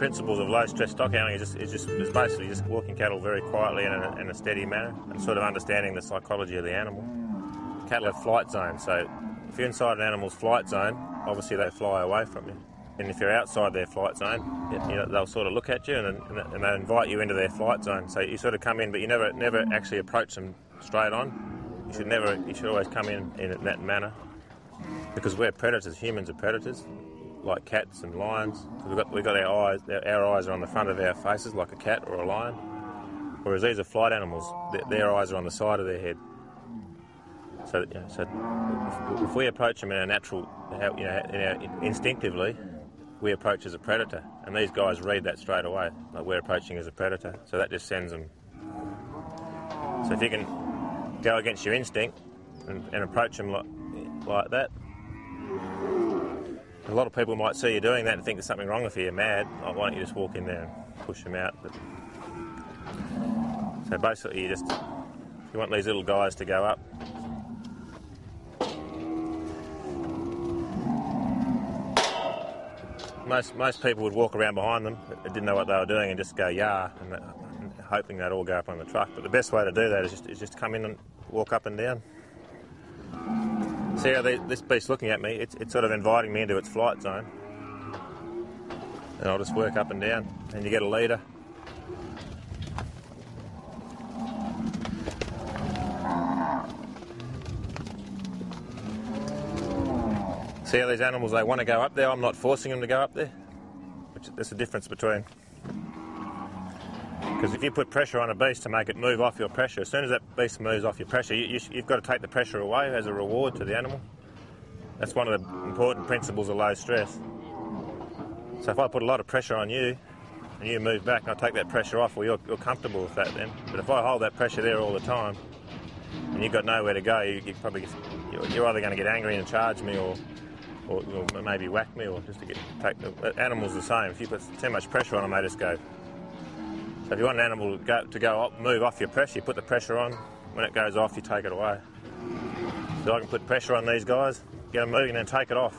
principles of low-stress stock handling is basically just walking cattle very quietly in a steady manner and sort of understanding the psychology of the animal. Cattle have flight zones, so if you're inside an animal's flight zone, obviously they fly away from you. And if you're outside their flight zone, they'll sort of look at you and they invite you into their flight zone. So you sort of come in, but you never actually approach them straight on. You should always come in that manner, because we're predators. Humans are predators, like cats and lions. We've got our eyes. Our eyes are on the front of our faces, like a cat or a lion. Whereas these are flight animals. Their eyes are on the side of their head. So if we approach them in our natural, instinctively, we approach as a predator, and these guys read that straight away, like we're approaching as a predator. So that just sends them. So if you can go against your instinct and approach them like that, a lot of people might see you doing that and think there's something wrong with you. You're mad. Like, why don't you just walk in there and push them out? So basically, if you want these little guys to go up. Most people would walk around behind them, didn't know what they were doing, and just go yah, and hoping they'd all go up on the truck. But the best way to do that is just come in and walk up and down. See how this beast's looking at me? It's sort of inviting me into its flight zone, and I'll just work up and down, and you get a leader. See how these animals, they want to go up there. I'm not forcing them to go up there. There's a difference between. Because if you put pressure on a beast to make it move off your pressure, as soon as that beast moves off your pressure, you've got to take the pressure away as a reward to the animal. That's one of the important principles of low stress. So if I put a lot of pressure on you and you move back and I take that pressure off, well, you're comfortable with that then. But if I hold that pressure there all the time and you've got nowhere to go, you're either going to get angry and charge me or maybe whack me, or just to take the animal's the same. If you put too much pressure on them, they just go. So if you want an animal to move off your pressure, you put the pressure on. When it goes off, you take it away. So I can put pressure on these guys, get them moving, and take it off.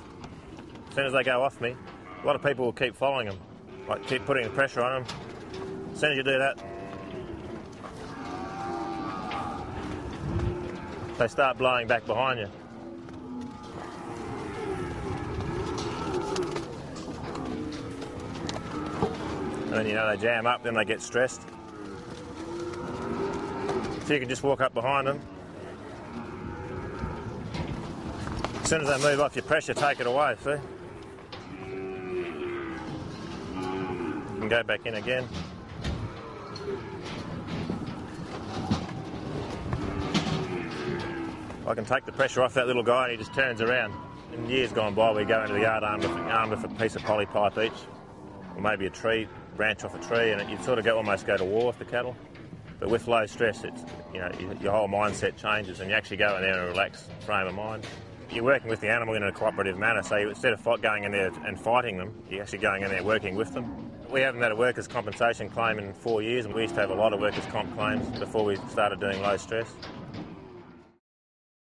As soon as they go off me, a lot of people will keep following them, like keep putting the pressure on them. As soon as you do that, they start blowing back behind you. And then, they jam up, then they get stressed. So you can just walk up behind them. As soon as they move off your pressure, take it away, see? You can go back in again. I can take the pressure off that little guy and he just turns around. In years gone by, we go into the yard armed with a piece of polypipe each, or maybe a branch off a tree, and you'd sort of almost go to war with the cattle. But with low stress, your whole mindset changes, and you actually go in there in a relaxed frame of mind. You're working with the animal in a cooperative manner, so instead of going in there and fighting them, you're actually going in there working with them. We haven't had a workers' compensation claim in 4 years, and we used to have a lot of workers' comp claims before we started doing low stress.